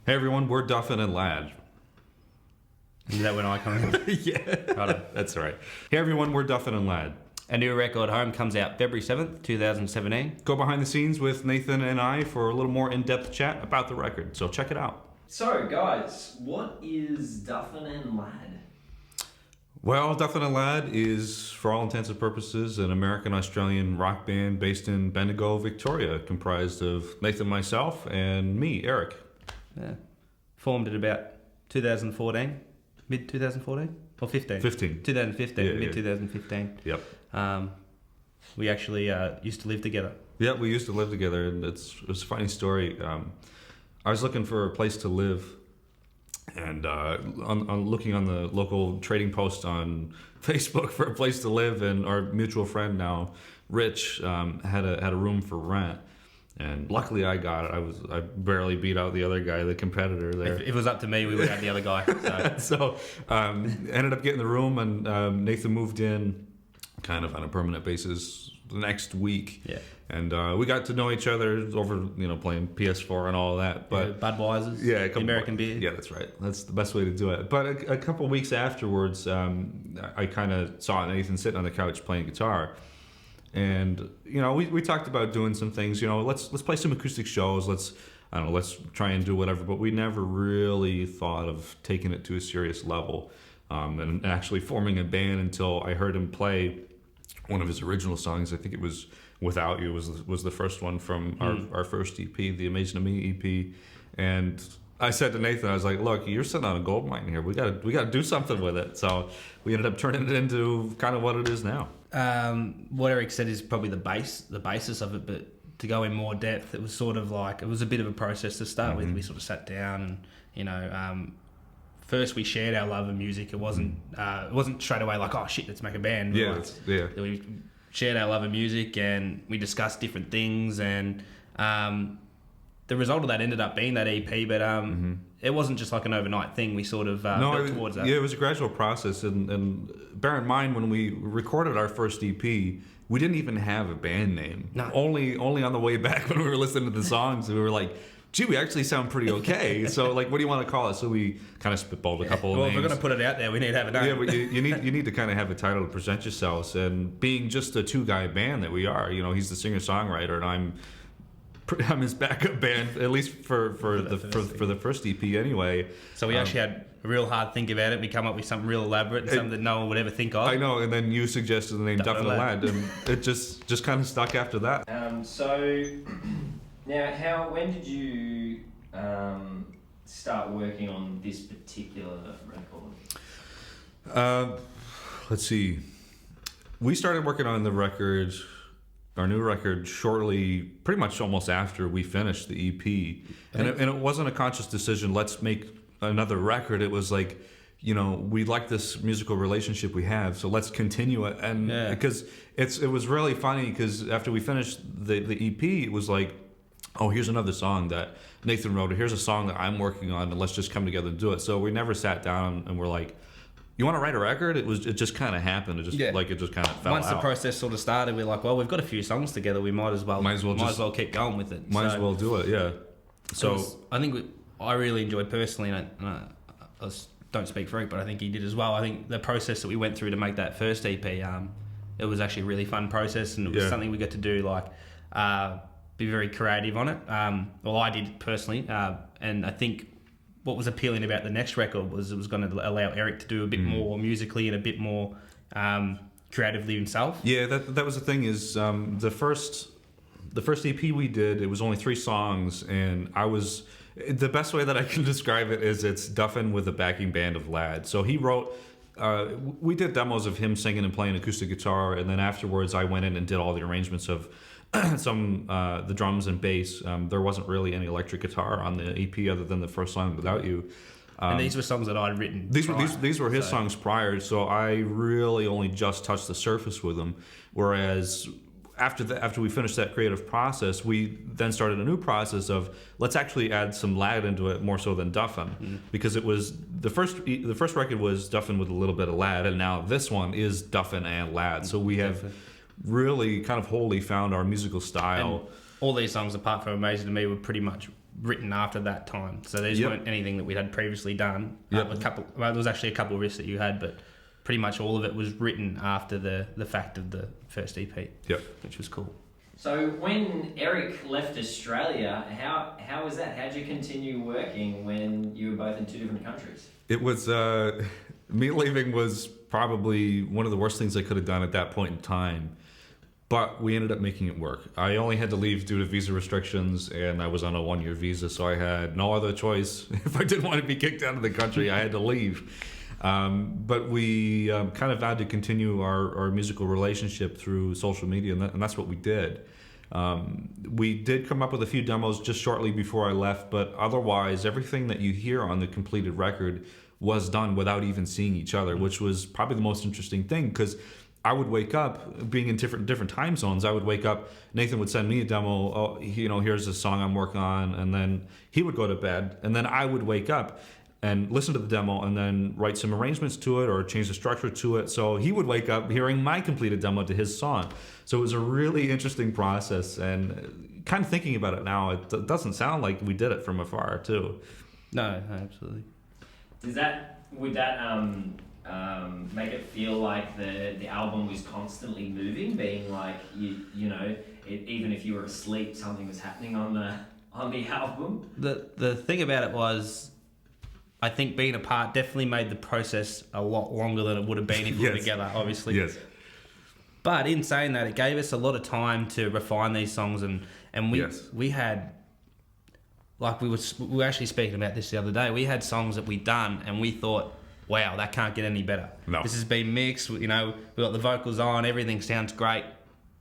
Hey everyone, we're Duffin and Ladd. Is that when I come in? Yeah, Righto. that's right. Hey everyone, we're Duffin and Ladd. A new record, Home, comes out February 7th, 2017. Go behind the scenes with Nathan and I for a little more in-depth chat about the record, so check it out. So, guys, what is Duffin and Ladd? Well, Duffin and Ladd is, for all intents and purposes, an American-Australian rock band based in Bendigo, Victoria, comprised of Nathan, myself, and me, Eric. Yeah. Formed at about 2014, mid-2014? Or 15? 15. 2015, Yeah, mid-2015. Yep. We actually used to live together. Yeah, we used to live together, and it's a funny story. I was looking for a place to live, and on looking on the local trading post on Facebook for a place to live, and our mutual friend now, Rich, had a room for rent. And luckily I got it. I barely beat out the other guy, the competitor there. If it was up to me, we would have the other guy. So ended up getting the room, and Nathan moved in kind of on a permanent basis the next week. Yeah. And we got to know each other over, playing PS4 and all of that. But Budweiser's, American beer. Yeah, that's right. That's the best way to do it. But a couple of weeks afterwards, I kind of saw Nathan sitting on the couch playing guitar. And we talked about doing some things. Let's play some acoustic shows. Let's try and do whatever. But we never really thought of taking it to a serious level, and actually forming a band until I heard him play one of his original songs. I think it was "Without You" was the first one from our first EP, the Amazing to Me EP. And I said to Nathan, I was like, "Look, you're sitting on a gold mine here. We got to do something with it." So we ended up turning it into kind of what it is now. What Eric said is probably the basis of it, but to go in more depth, it was sort of like, it was a bit of a process to start with. We sort of sat down and, first we shared our love of music. It wasn't straight away like, oh shit, let's make a band. We shared our love of music and we discussed different things, and the result of that ended up being that EP, but it wasn't just like an overnight thing. We sort of built towards that. Yeah, it was a gradual process, and bear in mind, when we recorded our first EP, we didn't even have a band name. No. Only on the way back when we were listening to the songs, we were like, gee, we actually sound pretty okay. So, what do you want to call it? So we kind of spitballed a couple of names. Well, if we're going to put it out there, we need to have a name. Yeah, but you need to kind of have a title to present yourselves. And being just a two-guy band that we are, he's the singer-songwriter, and I'm his backup band, at least for the first EP anyway. So we actually had a real hard think about it. We come up with something real elaborate and something that no one would ever think of. I know, and then you suggested the name Duffin Ladd, and it just kind of stuck after that. So now, when did you start working on this particular record? Let's see. We started working on our new record, shortly, pretty much almost after we finished the EP. And it wasn't a conscious decision, let's make another record. It was like, we like this musical relationship we have, so let's continue it. And because it was really funny, because after we finished the EP, it was like, oh, here's another song that Nathan wrote, or here's a song that I'm working on, and let's just come together and do it. So we never sat down and we're like, you want to write a record? It just kind of happened. It just kind of fell Once out. the process sort of started, we're like, well, we've got a few songs together. We might as well keep going with it. Might as well do it, yeah. So I think I really enjoyed personally, and I don't speak for Rick, but I think he did as well. I think the process that we went through to make that first EP, it was actually a really fun process, and it was something we got to do, be very creative on it. Well, I did personally, and I think what was appealing about the next record was it was going to allow Eric to do a bit more musically and a bit more creatively himself. Yeah, that was the thing, is the first EP we did, it was only 3 songs, and the best way that I can describe it is it's Duffin with a backing band of Ladd. So he wrote, we did demos of him singing and playing acoustic guitar, and then afterwards I went in and did all the arrangements of the drums and bass. There wasn't really any electric guitar on the EP other than the first song, Without You. And these were songs that I'd written. These were his songs prior, so I really only just touched the surface with them. Whereas after we finished that creative process, we then started a new process of, let's actually add some Ladd into it more so than Duffin, because it was the first record was Duffin with a little bit of Ladd, and now this one is Duffin and Ladd. So we have really kind of wholly found our musical style. And all these songs, apart from Amazing to Me, were pretty much written after that time. So these Yep. weren't anything that we had previously done. Yep. There was actually a couple of riffs that you had, but pretty much all of it was written after the fact of the first EP. Yep. Which was cool. So when Eric left Australia, how was that? How'd you continue working when you were both in two different countries? It was me leaving was probably one of the worst things I could have done at that point in time. But we ended up making it work. I only had to leave due to visa restrictions, and I was on a 1-year visa, so I had no other choice. If I didn't want to be kicked out of the country, I had to leave. But we kind of vowed to continue our musical relationship through social media, and that's what we did. We did come up with a few demos just shortly before I left, but otherwise, everything that you hear on the completed record was done without even seeing each other, which was probably the most interesting thing, because I would wake up, being in different time zones, I would wake up, Nathan would send me a demo, oh, here's a song I'm working on, and then he would go to bed, and then I would wake up and listen to the demo and then write some arrangements to it or change the structure to it. So he would wake up hearing my completed demo to his song. So it was a really interesting process, and kind of thinking about it now, it doesn't sound like we did it from afar too. No, absolutely. Would that make it feel like the album was constantly moving, being like even if you were asleep, something was happening on the album? The thing about it was, I think being apart definitely made the process a lot longer than it would have been if we were together, obviously. Yes. But in saying that, it gave us a lot of time to refine these songs, and we had, like we were actually speaking about this the other day, we had songs that we'd done and we thought, wow, that can't get any better. No. This has been mixed, we got the vocals on, everything sounds great.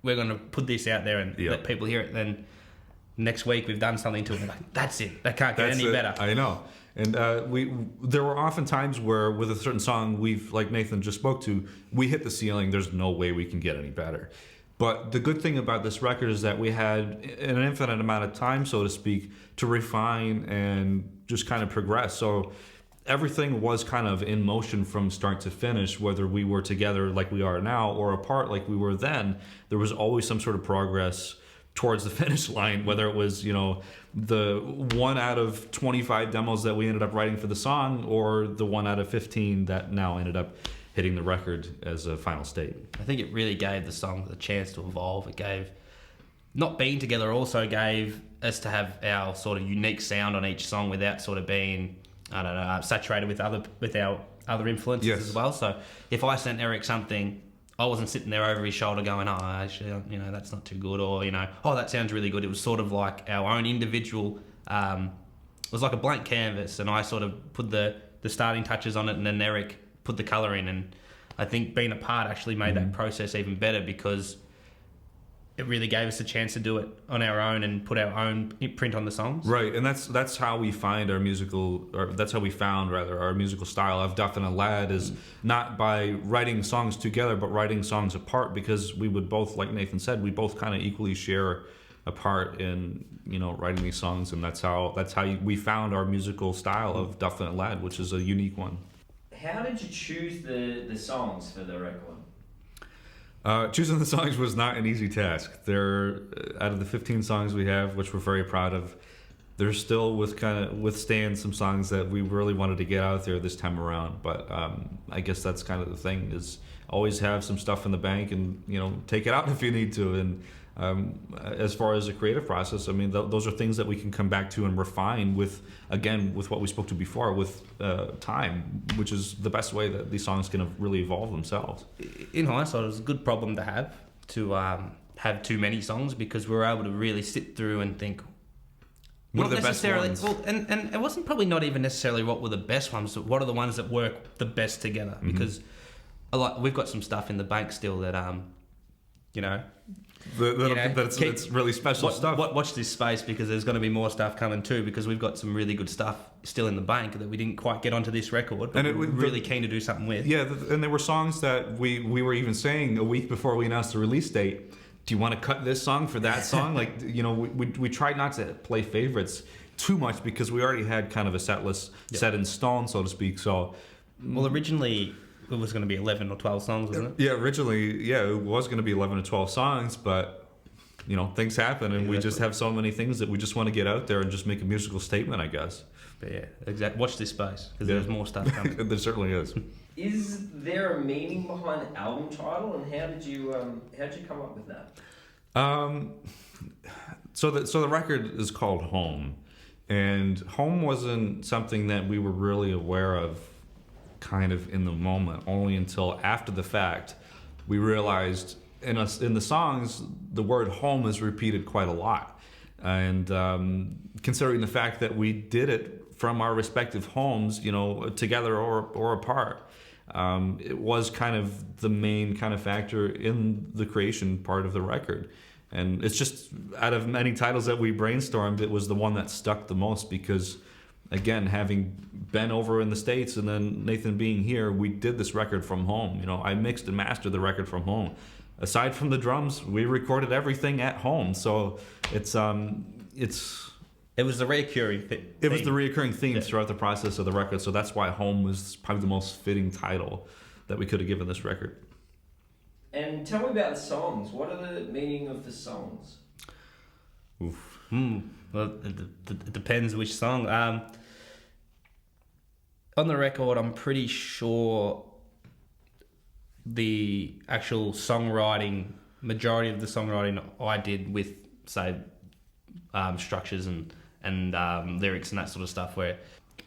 We're going to put this out there and let people hear it. Then next week we've done something to it, and like, that's it. That can't get any better. I know. And there were often times where with a certain song like Nathan just spoke to, we hit the ceiling. There's no way we can get any better. But the good thing about this record is that we had an infinite amount of time, so to speak, to refine and just kind of progress. So everything was kind of in motion from start to finish, whether we were together like we are now or apart like we were then. There was always some sort of progress towards the finish line, whether it was, the 1 out of 25 demos that we ended up writing for the song, or the 1 out of 15 that now ended up hitting the record as a final state. I think it really gave the song the chance to evolve. It gave, not being together also gave us to have our sort of unique sound on each song without sort of being, saturated with our other influences as well. So if I sent Eric something, I wasn't sitting there over his shoulder going, oh, actually, that's not too good, or, oh, that sounds really good. It was sort of like our own individual, it was like a blank canvas, and I sort of put the starting touches on it, and then Eric put the colour in. And I think being apart actually made that process even better, because it really gave us a chance to do it on our own and put our own print on the songs. Right, and that's how we find that's how we found our musical style of Duffin Ladd, is not by writing songs together, but writing songs apart, because we would both, like Nathan said, we both kind of equally share a part in writing these songs, and that's how we found our musical style of Duffin Ladd, which is a unique one. How did you choose the songs for the record? Choosing the songs was not an easy task. They're out of the 15 songs we have, which we're very proud of, they're still withstand some songs that we really wanted to get out there this time around. But I guess that's kind of the thing, is always have some stuff in the bank, and take it out if you need to. And as far as the creative process, I mean, those are things that we can come back to and refine with what we spoke to before, with time, which is the best way that these songs can really evolve themselves. In hindsight, it was a good problem to have too many songs, because we were able to really sit through and think, what are the best ones? Well, and it wasn't probably not even necessarily what were the best ones, but what are the ones that work the best together. Because we've got some stuff in the bank still that that's really special stuff. Watch this space, because there's going to be more stuff coming too, because we've got some really good stuff still in the bank that we didn't quite get onto this record, but we're really keen to do something with. Yeah, and there were songs that we were even saying a week before we announced the release date, do you want to cut this song for that song? Like, we tried not to play favorites too much, because we already had kind of a set list set in stone, so to speak. So, well, originally it was going to be 11 or 12 songs, wasn't it? Yeah, originally, it was going to be 11 or 12 songs, but things happen, and we just have so many things that we just want to get out there and just make a musical statement, I guess. But yeah, exactly. Watch this space because there's more stuff coming. There certainly is. Is there a meaning behind the album title, and how did you come up with that? So the record is called Home, and home wasn't something that we were really aware of kind of in the moment, only until after the fact we realized in the songs the word home is repeated quite a lot, and considering the fact that we did it from our respective homes, together or apart, it was kind of the main kind of factor in the creation part of the record. And it's just, out of many titles that we brainstormed, it was the one that stuck the most because, again, having been over in the States and then Nathan being here, we did this record from home. I mixed and mastered the record from home. Aside from the drums, we recorded everything at home. So it was the reoccurring theme. It was the reoccurring theme throughout the process of the record. So that's why Home was probably the most fitting title that we could have given this record. And tell me about the songs. What are the meaning of the songs? Oof. Well, it depends which song. On the record, I'm pretty sure the actual majority of the songwriting I did with, say, structures and lyrics and that sort of stuff, where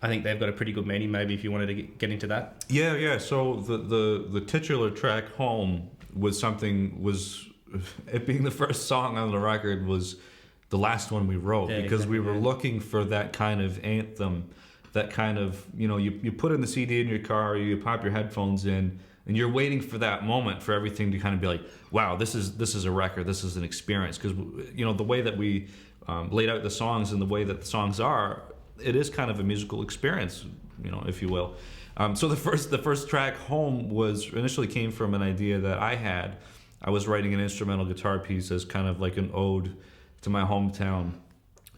I think they've got a pretty good meaning. Maybe if you wanted to get into that. Yeah. So the titular track Home was it being the first song on the record was the last one we wrote, because we were looking for that kind of anthem, that kind of, you put in the CD in your car, you pop your headphones in, and you're waiting for that moment for everything to kind of be like, wow, this is a record, this is an experience. Because the way that we laid out the songs and the way that the songs are, it is kind of a musical experience, if you will. So the first track, Home, initially came from an idea that I had. I was writing an instrumental guitar piece as kind of like an ode to my hometown.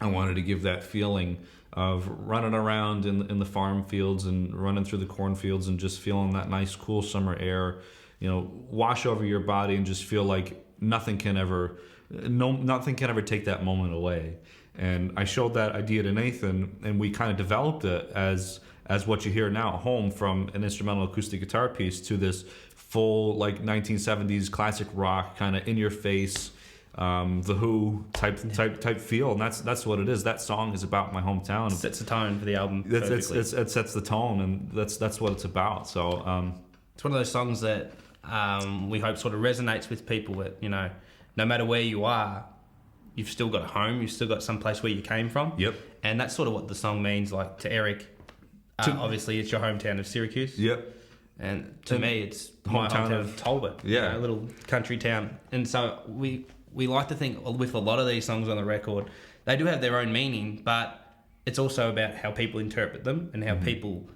I wanted to give that feeling of running around in the farm fields and running through the cornfields and just feeling that nice, cool summer air, wash over your body and just feel like nothing can ever take that moment away. And I showed that idea to Nathan, and we kind of developed it as what you hear now, Home, from an instrumental acoustic guitar piece to this full 1970s classic rock kind of in your face, The Who type feel, and that's what it is. That song is about my hometown. It sets the tone for the album. It sets the tone, and that's what it's about. So it's one of those songs that we hope sort of resonates with people. That no matter where you are, you've still got a home. You've still got some place where you came from. Yep. And that's sort of what the song means. Like to Eric, obviously it's your hometown of Syracuse. Yep. And to me, it's my hometown of Talbot. Yeah. A little country town. And so we like to think with a lot of these songs on the record, they do have their own meaning, but it's also about how people interpret them and how people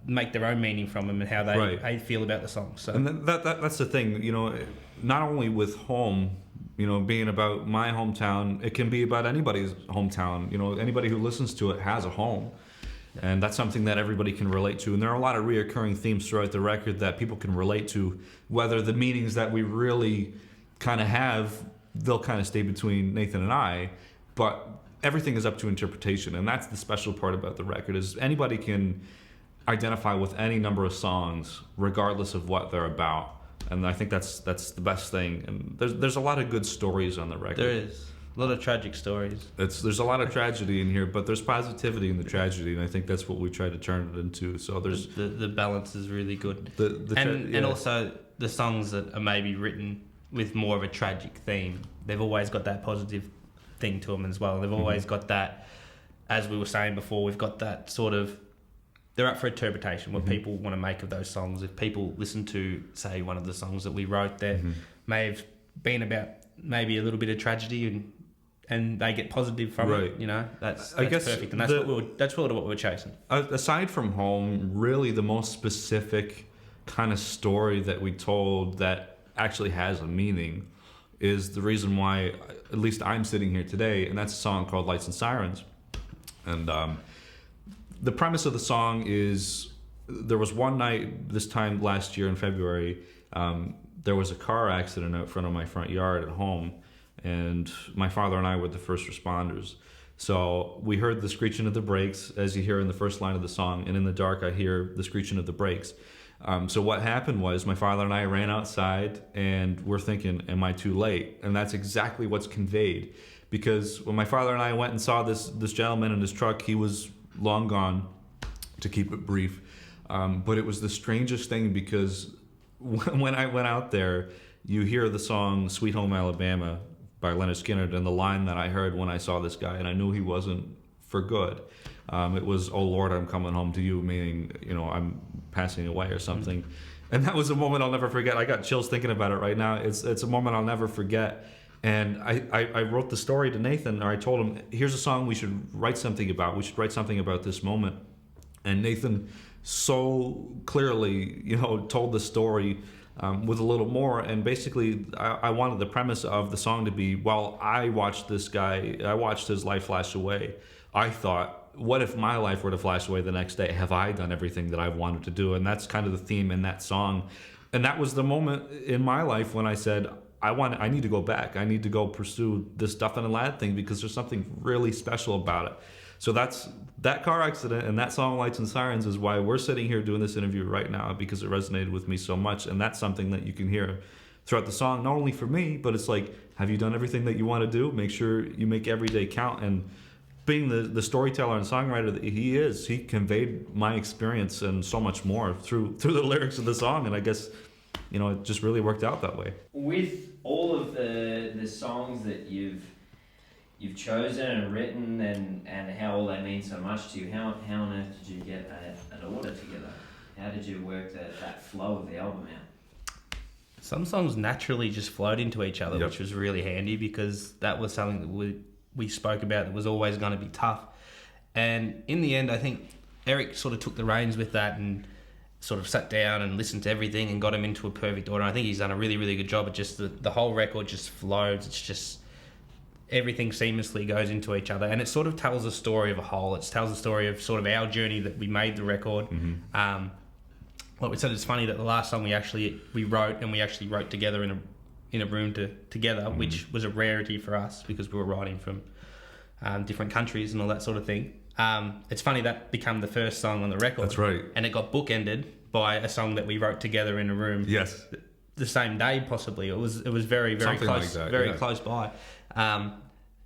make their own meaning from them and how they feel about the song. So, and that's the thing, not only with Home, being about my hometown, it can be about anybody's hometown. Anybody who listens to it has a home. And that's something that everybody can relate to. And there are a lot of reoccurring themes throughout the record that people can relate to, whether the meanings that we really kind of have, they'll kind of stay between Nathan and I, but everything is up to interpretation. And that's the special part about the record, is anybody can identify with any number of songs regardless of what they're about. And I think that's the best thing. And there's a lot of good stories on the record. There is a lot of tragic stories. There's a lot of tragedy in here, but there's positivity in the tragedy, and I think that's what we try to turn it into. So there's the balance is really good. And also the songs that are maybe written with more of a tragic theme, they've always got that positive thing to them as well. They've always got that, as we were saying before, we've got that sort of, they're up for interpretation, what people want to make of those songs. If people listen to, say, one of the songs that we wrote that may have been about maybe a little bit of tragedy and they get positive from it, that's perfect. And that's what we're chasing. Aside from Home, really the most specific kind of story that we told that actually has a meaning is the reason why at least I'm sitting here today, and that's a song called Lights and Sirens. And the premise of the song is, there was one night this time last year in February, there was a car accident out front of my front yard at home, and my father and I were the first responders. So we heard the screeching of the brakes, as you hear in the first line of the song, and in the dark I hear the screeching of the brakes. So what happened was my father and I ran outside, and we're thinking, am I too late? And that's exactly what's conveyed. Because when my father and I went and saw this gentleman in his truck, he was long gone, to keep it brief. But it was the strangest thing, because when I went out there, you hear the song Sweet Home Alabama by Leonard Skinner, and the line that I heard when I saw this guy, and I knew he wasn't for good. It was, "Oh Lord, I'm coming home to you," meaning, I'm passing away or something. And that was a moment I'll never forget. I got chills thinking about it right now. It's a moment I'll never forget. And I wrote the story to Nathan, or I told him, here's a song we should write something about. We should write something about this moment. And Nathan so clearly, told the story with a little more. And basically, I wanted the premise of the song to be, while I watched this guy, I watched his life flash away, I thought, what if my life were to flash away the next day? Have I done everything that I've wanted to do? And that's kind of the theme in that song. And that was the moment in my life when I said, I need to go back. I need to go pursue this Duffin Ladd thing, because there's something really special about it. So that car accident and that song Lights and Sirens is why we're sitting here doing this interview right now, because it resonated with me so much. And that's something that you can hear throughout the song, not only for me, but it's like, have you done everything that you want to do? Make sure you make every day count. And being the storyteller and songwriter that he is, he conveyed my experience and so much more through the lyrics of the song. And I guess, it just really worked out that way. With all of the songs that you've chosen and written, and how all they mean so much to you, how on earth did you get an order together? How did you work that flow of the album out? Some songs naturally just flowed into each other, Yep. which was really handy, because that was something that we spoke about that was always going to be tough. And in the end, I think Eric sort of took the reins with that and sort of sat down and listened to everything and got him into a perfect order. And I think he's done a really, really good job. It just, the whole record just flows. It's just, everything seamlessly goes into each other. And it sort of tells a story of a whole. It tells a story of sort of our journey that we made the record. Mm-hmm. Like we said, it's funny that the last song we wrote together in a room together, Mm-hmm. which was a rarity for us because we were writing from different countries and all that sort of thing. It's funny that became the first song on the record. That's right. And it got bookended by a song that we wrote together in a room. Yes. The same day, possibly. It was very, very Something close, like that, very yeah. close by.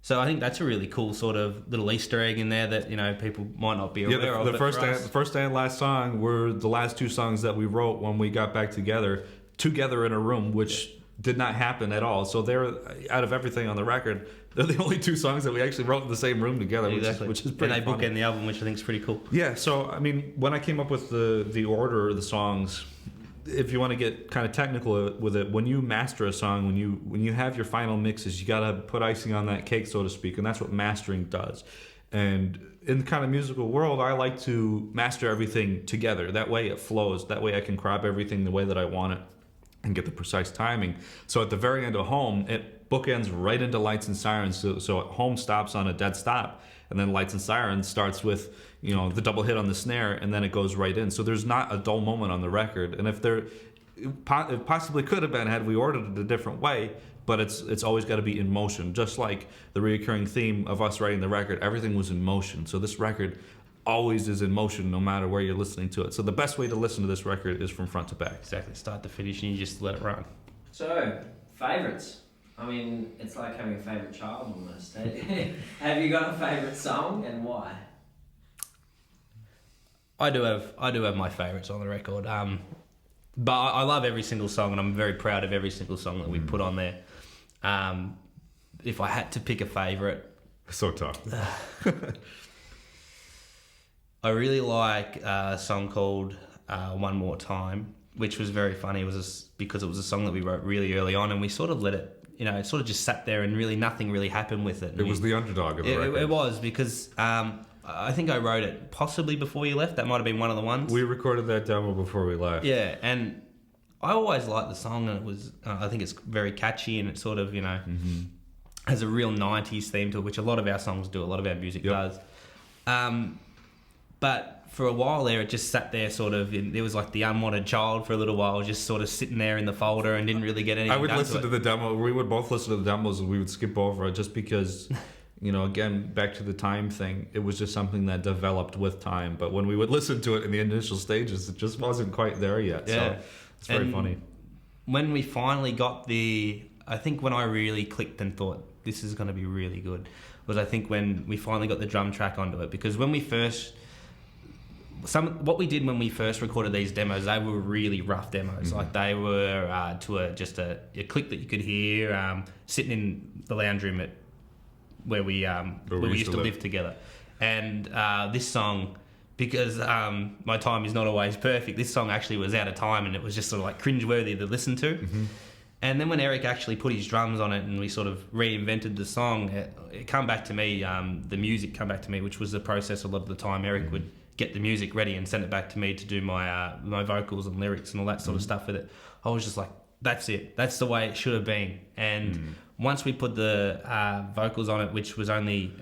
So I think that's a really cool sort of little Easter egg in there that people might not be aware of. The but first for us- the first and last song were the last two songs that we wrote when we got back together in a room, which did not happen at all. So they're, out of everything on the record, they're the only two songs that we actually wrote in the same room together, Exactly. which is pretty And they funny. bookend the album, which I think is pretty cool. Yeah, so I mean, when I came up with the order of the songs, if you want to get kind of technical with it, when you master a song, when you have your final mixes, you gotta put icing on that cake, so to speak, and that's what mastering does. And in the kind of musical world, I like to master everything together. That way it flows. That way I can crop everything the way that I want it and get the precise timing. So at the very end of Home, it bookends right into Lights and Sirens. So Home stops on a dead stop, and then Lights and Sirens starts with, the double hit on the snare, and then it goes right in. So there's not a dull moment on the record. And if there, it possibly could have been had we ordered it a different way, but it's always got to be in motion. Just like the recurring theme of us writing the record, everything was in motion. So this record always is in motion, no matter where you're listening to it. So the best way to listen to this record is from front to back. Exactly. Start to finish, and you just let it run. So, favourites. I mean, it's like having a favourite child almost. Have you got a favourite song, and why? I do have my favourites on the record. But I love every single song, and I'm very proud of every single song that we put on there. If I had to pick a favourite, So tough. I really like a song called One More Time, which was very funny. It was because it was a song that we wrote really early on, and we sort of let it, it sort of just sat there, and really nothing really happened with it. It was the underdog of the record. It was, because I think I wrote it possibly before you left. That might have been one of the ones. We recorded that demo before we left. Yeah, and I always liked the song, and it was, I think it's very catchy, and it sort of, has a real 90s theme to it, which a lot of our songs do, a lot of our music Yep. does. But for a while there, it just sat there sort of. It was like the unwanted child for a little while, just sort of sitting there in the folder and didn't really get anything. I would done listen to the demo. We would both listen to the demos and we would skip over it just because, you know, again, back to the time thing, it was just something that developed with time. But when we would listen to it in the initial stages, it just wasn't quite there yet. Yeah. So it's very funny. When we finally got I think when I really clicked and thought, this is going to be really good, was I think when we finally got the drum track onto it. Because when we first... what we did when we first recorded these demos, they were really rough demos. Mm-hmm. Like they were to a click that you could hear sitting in the lounge room at where we used to live together. And this song, because my time is not always perfect, this song actually was out of time and it was just sort of like cringeworthy to listen to. Mm-hmm. And then when Eric actually put his drums on it and we sort of reinvented the song, it come back to me, the music come back to me, which was the process a lot of the time. Eric would get the music ready and send it back to me to do my my vocals and lyrics and all that sort of stuff with it. I was just like, that's it. That's the way it should have been. And once we put the vocals on it, which was only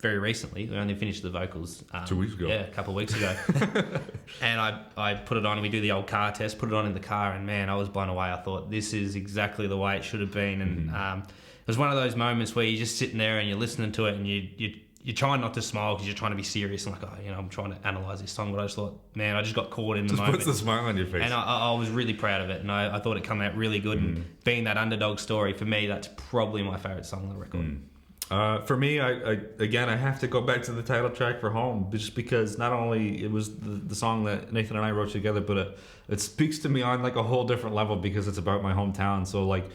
very recently, we only finished the vocals 2 weeks ago. Yeah, a couple of weeks ago. And I put it on and we do the old car test, put it on in the car, and man, I was blown away. I thought, this is exactly the way it should have been. And it was one of those moments where you're just sitting there and you're listening to it and you're trying not to smile because you're trying to be serious and like, oh, you know, I'm trying to analyse this song, but I just thought, man, I just got caught in the moment. Puts the smile on your face. And I was really proud of it, and I thought it came out really good. And being that underdog story, for me, that's probably my favourite song on the record. For me, I have to go back to the title track for Home, just because not only it was the song that Nathan and I wrote together, but it speaks to me on like a whole different level because it's about my hometown. So like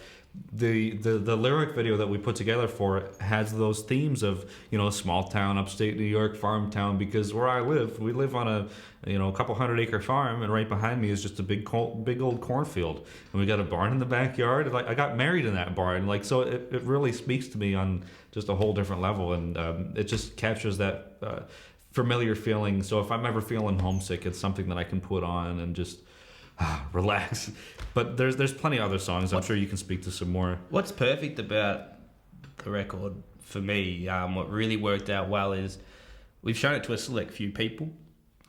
the lyric video that we put together for it has those themes of, you know, small town, upstate New York, farm town, because where I live, we live on a couple 100-acre farm, and right behind me is just a big old cornfield, and we got a barn in the backyard. Like I got married in that barn, like, so it really speaks to me on just a whole different level, and it just captures that familiar feeling. So if I'm ever feeling homesick, it's something that I can put on and just relax. But there's plenty of other songs. I'm sure you can speak to some more. What's perfect about the record for me, what really worked out well is we've shown it to a select few people,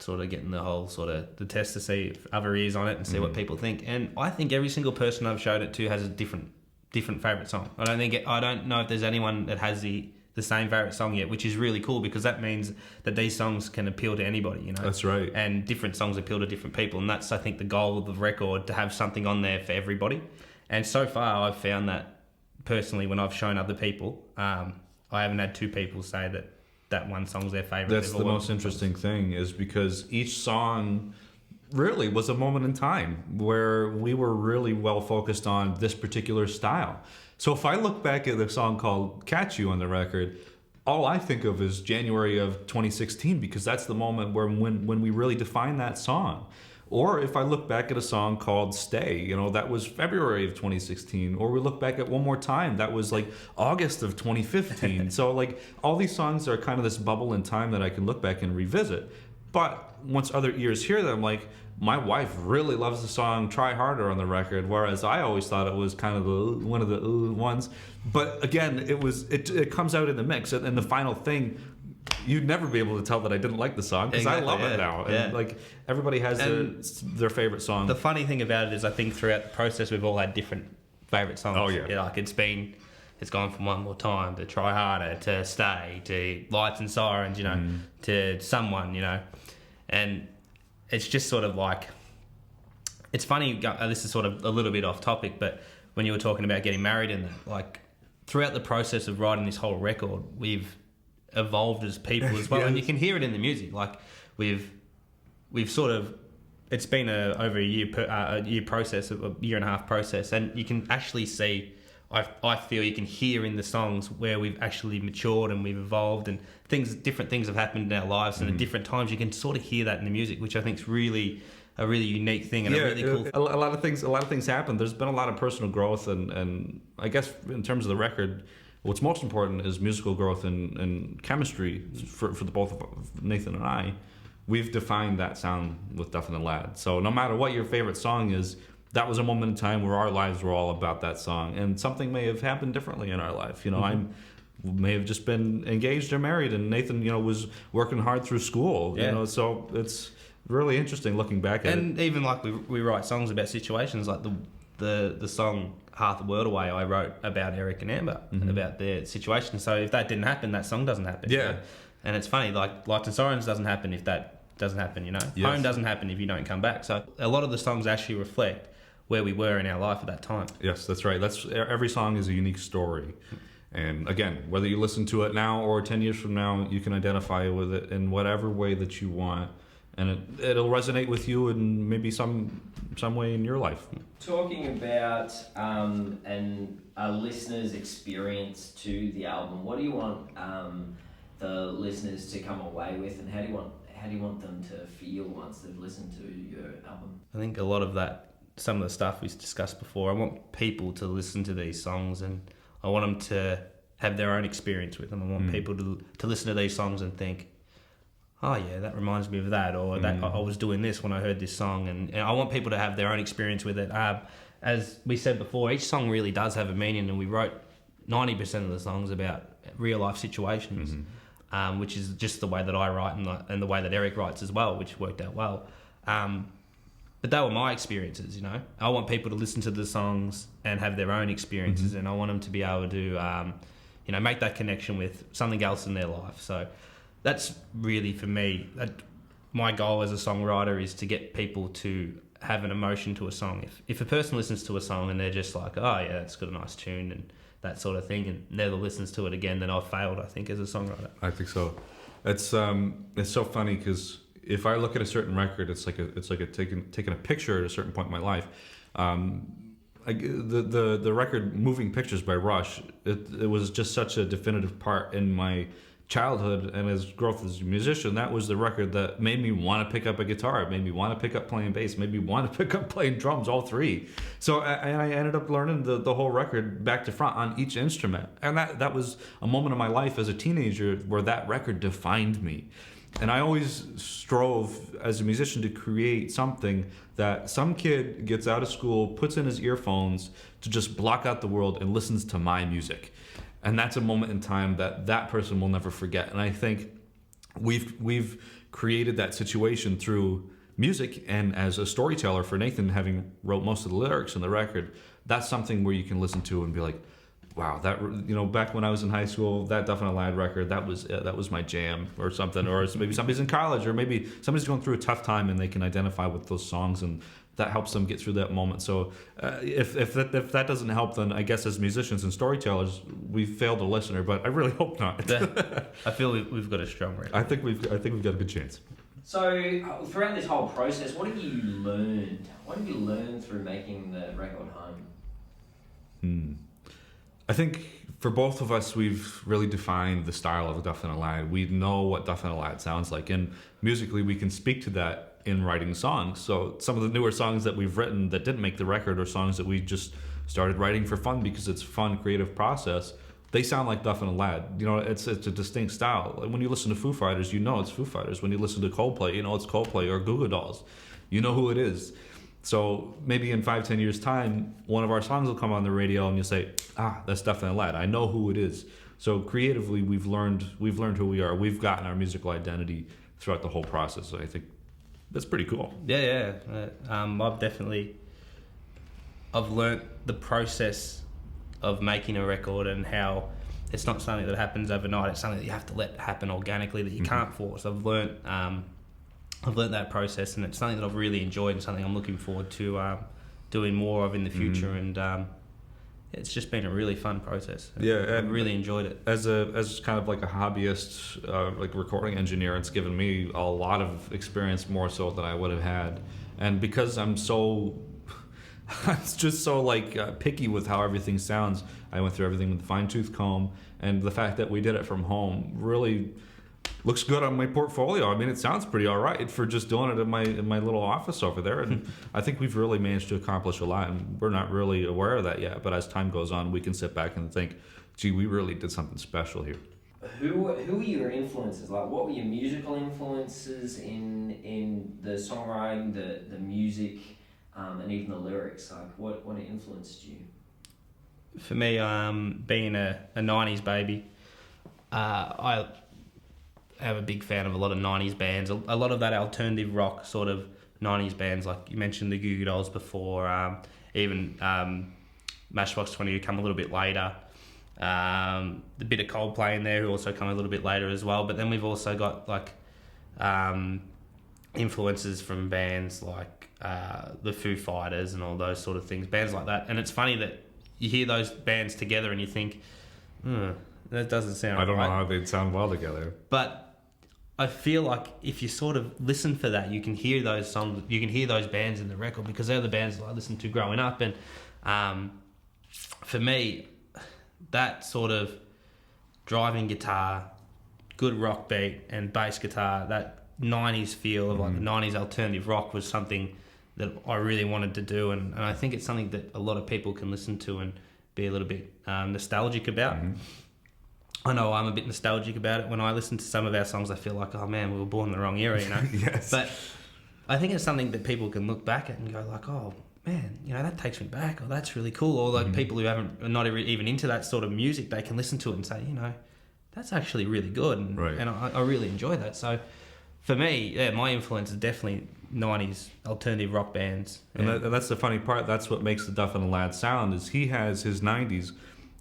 sort of getting the whole sort of the test to see other ears on it and see what people think. And I think every single person I've showed it to has a different favourite song. I don't know if there's anyone that has the same favourite song yet, which is really cool because that means that these songs can appeal to anybody, you know. That's right. And different songs appeal to different people, and that's, I think, the goal of the record, to have something on there for everybody. And so far, I've found that personally when I've shown other people, I haven't had two people say that one song's their favourite. That's the most interesting thing, is because each song really was a moment in time where we were really well focused on this particular style. So if I look back at the song called Catch You on the record, all I think of is January of 2016, because that's the moment when we really defined that song. Or if I look back at a song called Stay, you know, that was February of 2016. Or we look back at One More Time, that was like August of 2015. So like all these songs are kind of this bubble in time that I can look back and revisit. But once other ears hear them, like, my wife really loves the song Try Harder on the record, whereas I always thought it was kind of one of the ones. But again, it comes out in the mix, and the final thing, you'd never be able to tell that I didn't like the song, because I love it now. And like, everybody has their favorite song. The funny thing about it is, I think throughout the process we've all had different favourite songs. Oh yeah. Like it's gone from One More Time to Try Harder to Stay to Lights and Sirens, you know, to Someone, you know. And it's just sort of like, it's funny, this is sort of a little bit off topic, but when you were talking about getting married and that, like, throughout the process of writing this whole record, we've evolved as people as well. Yes. And you can hear it in the music. Like, we've sort of, it's been over a year process, a year and a half process, and you can actually see, I feel you can hear in the songs where we've actually matured and we've evolved, and different things have happened in our lives, and at different times you can sort of hear that in the music, which I think is really a really unique thing and a really cool thing. A lot of things happen. There's been a lot of personal growth, and I guess in terms of the record, what's most important is musical growth and chemistry for the both of Nathan and I. We've defined that sound with Duffin Ladd. So no matter what your favorite song is, that was a moment in time where our lives were all about that song, and something may have happened differently in our life. You know, may have just been engaged or married, and Nathan, was working hard through school. Yeah. So it's really interesting looking back at it. And even like we write songs about situations, like the song Half the World Away I wrote about Eric and Amber, about their situation. So if that didn't happen, that song doesn't happen. Yeah. And it's funny, like Lights and Sirens doesn't happen if that doesn't happen, Yes. Home doesn't happen if you don't come back. So a lot of the songs actually reflect where we were in our life at that time. Yes, that's right. Every song is a unique story. And again, whether you listen to it now or 10 years from now, you can identify with it in whatever way that you want. And it'll resonate with you in maybe some way in your life. Talking about a listener's experience to the album, what do you want the listeners to come away with, and how do you want them to feel once they've listened to your album? I think a lot of that, some of the stuff we've discussed before, I want people to listen to these songs, and I want them to have their own experience with them. I want people to listen to these songs and think, oh yeah, that reminds me of that, or that I was doing this when I heard this song, and I want people to have their own experience with it. As we said before, each song really does have a meaning, and we wrote 90% of the songs about real life situations, which is just the way that I write and the way that Eric writes as well, which worked out well. But they were my experiences, I want people to listen to the songs and have their own experiences, and I want them to be able to, make that connection with something else in their life. So that's really, for me, my goal as a songwriter is to get people to have an emotion to a song. If a person listens to a song and they're just like, oh yeah, that's got a nice tune and that sort of thing, and never listens to it again, then I've failed, I think, as a songwriter. I think so. It's so funny because if I look at a certain record, it's like taking a picture at a certain point in my life. The record Moving Pictures by Rush, it was just such a definitive part in my childhood and as growth as a musician. That was the record that made me want to pick up a guitar, made me want to pick up playing bass, made me want to pick up playing drums, all three. So I ended up learning the whole record back to front on each instrument, and that was a moment in my life as a teenager where that record defined me. And I always strove as a musician to create something that some kid gets out of school, puts in his earphones to just block out the world and listens to my music. And that's a moment in time that person will never forget. And I think we've created that situation through music, and as a storyteller for Nathan, having wrote most of the lyrics in the record, that's something where you can listen to and be like, wow, that, back when I was in high school, that Duffin Ladd record, that was my jam, or something. Or maybe somebody's in college, or maybe somebody's going through a tough time and they can identify with those songs, and that helps them get through that moment. So if that doesn't help, then I guess as musicians and storytellers, we've failed the listener. But I really hope not. I feel we've got a strong record. I think we've got a good chance. So throughout this whole process, what have you learned? What have you learned through making the record Home? I think for both of us, we've really defined the style of Duffin Ladd. We know what Duffin Ladd sounds like, and musically we can speak to that in writing songs. So some of the newer songs that we've written that didn't make the record, or songs that we just started writing for fun because it's a fun, creative process, they sound like Duffin Ladd. It's a distinct style. When you listen to Foo Fighters, it's Foo Fighters. When you listen to Coldplay, it's Coldplay, or Goo Goo Dolls. You know who it is. So maybe in 5-10 years' time, one of our songs will come on the radio and you'll say, that's Duffin Ladd. I know who it is. So creatively, we've learned who we are. We've gotten our musical identity throughout the whole process. So I think that's pretty cool. Yeah. I've learnt the process of making a record, and how it's not something that happens overnight. It's something that you have to let happen organically, that you can't force. I've learnt that process, and it's something that I've really enjoyed, and something I'm looking forward to doing more of in the future. And it's just been a really fun process. Yeah, I've really enjoyed it. As kind of like a hobbyist, like recording engineer, it's given me a lot of experience, more so than I would have had. And because I'm just so picky with how everything sounds, I went through everything with a fine-tooth comb, and the fact that we did it from home really looks good on my portfolio. I mean, it sounds pretty all right for just doing it in my little office over there. And I think we've really managed to accomplish a lot, and we're not really aware of that yet. But as time goes on, we can sit back and think, gee, we really did something special here. Who were your influences? Like, what were your musical influences in the songwriting, the music, and even the lyrics? Like, what influenced you? For me, being a 90s baby, I am a big fan of a lot of 90s bands, a lot of that alternative rock sort of 90s bands, like you mentioned the Goo Goo Dolls before, even Matchbox 20 who come a little bit later. The bit of Coldplay in there who also come a little bit later as well. But then we've also got like influences from bands like the Foo Fighters and all those sort of things, bands like that. And it's funny that you hear those bands together and you think, that doesn't sound right. I don't know how they'd sound well together. But I feel like if you sort of listen for that, you can hear those songs, you can hear those bands in the record, because they're the bands that I listened to growing up. And for me, that sort of driving guitar, good rock beat and bass guitar, that 90s feel of like the 90s alternative rock was something that I really wanted to do. And I think it's something that a lot of people can listen to and be a little bit nostalgic about. I know I'm a bit nostalgic about it. When I listen to some of our songs, I feel like, oh man, we were born in the wrong era, you know? Yes. But I think it's something that people can look back at and go like, oh man, you know, that takes me back, or that's really cool. Or like people who are not even into that sort of music, they can listen to it and say, you know, that's actually really good. And, and I really enjoy that. So for me, yeah, my influence is definitely 90s alternative rock bands. And that's the funny part. That's what makes the Duffin Ladd sound, is he has his 90s.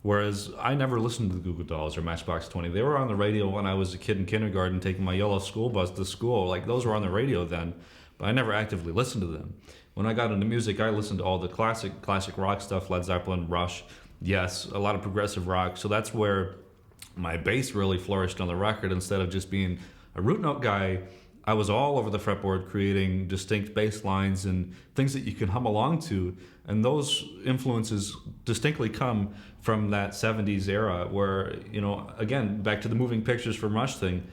Whereas I never listened to the Goo Goo Dolls or Matchbox 20. They were on the radio when I was a kid in kindergarten taking my yellow school bus to school. Like, those were on the radio then, but I never actively listened to them. When I got into music, I listened to all the classic rock stuff, Led Zeppelin, Rush, yes, a lot of progressive rock. So that's where my bass really flourished on the record. Instead of just being a root note guy, I was all over the fretboard creating distinct bass lines and things that you can hum along to. And those influences distinctly come from that 70s era where, you know, again, back to the moving pictures from Rush thing,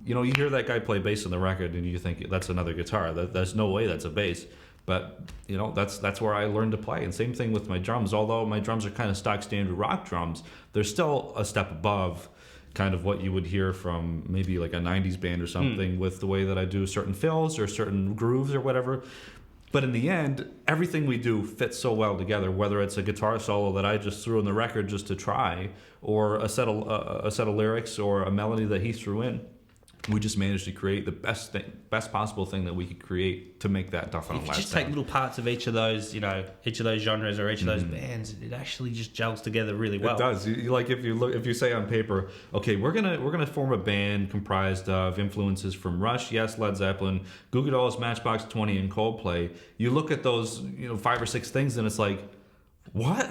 you know, you hear that guy play bass on the record and you think that's another guitar. There's no way that's a bass. But, you know, that's where I learned to play. And same thing with my drums. Although my drums are kind of stock standard rock drums, they're still a step above kind of what you would hear from maybe like a 90s band or something with the way that I do certain fills or certain grooves or whatever. But in the end, everything we do fits so well together, whether it's a guitar solo that I just threw in the record just to try, or a set of lyrics or a melody that he threw in. We just managed to create the best possible thing that we could create to make that Duffin Ladd sound. If you just take little parts of each of those, you know, each of those genres or each of those bands, it actually just gels together really well. It does. Like if you say on paper, okay, we're gonna form a band comprised of influences from Rush, yes, Led Zeppelin, Goo Goo Dolls, Matchbox 20, and Coldplay. You look at those, you know, 5 or 6 things, and it's like, what?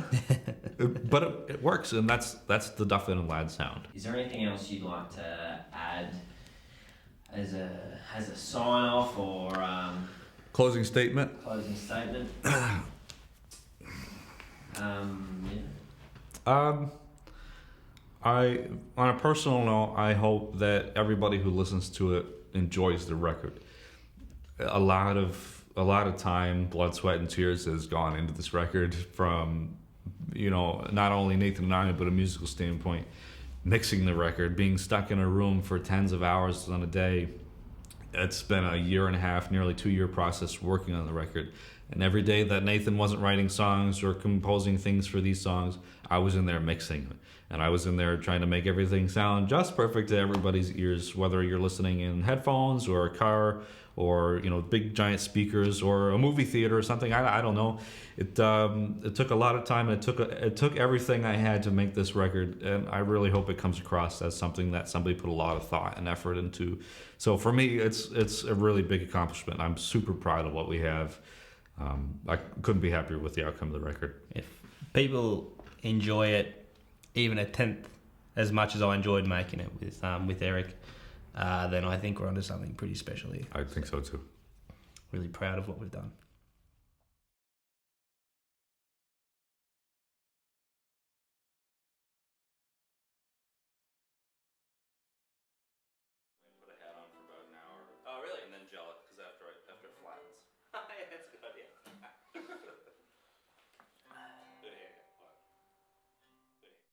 But it works, and that's the Duffin Ladd sound. Is there anything else you'd like to add as a sign off or Closing statement? Closing statement. I, on a personal note, I hope that everybody who listens to it enjoys the record. A lot of time, blood, sweat, and tears has gone into this record from, you know, not only Nathan and I, but a musical standpoint. Mixing the record, being stuck in a room for tens of hours on a day. It's been a 1.5 years, nearly 2-year process working on the record. And every day that Nathan wasn't writing songs or composing things for these songs, I was in there mixing. And I was in there trying to make everything sound just perfect to everybody's ears, whether you're listening in headphones or a car or, you know, big giant speakers or a movie theater or something. I don't know. It took a lot of time, and it took everything I had to make this record, and I really hope it comes across as something that somebody put a lot of thought and effort into. So for me, it's a really big accomplishment. I'm super proud of what we have. I couldn't be happier with the outcome of the record. If people enjoy it even a tenth as much as I enjoyed making it with Eric, then I think we're onto something pretty special here. I think so too. Really proud of what we've done.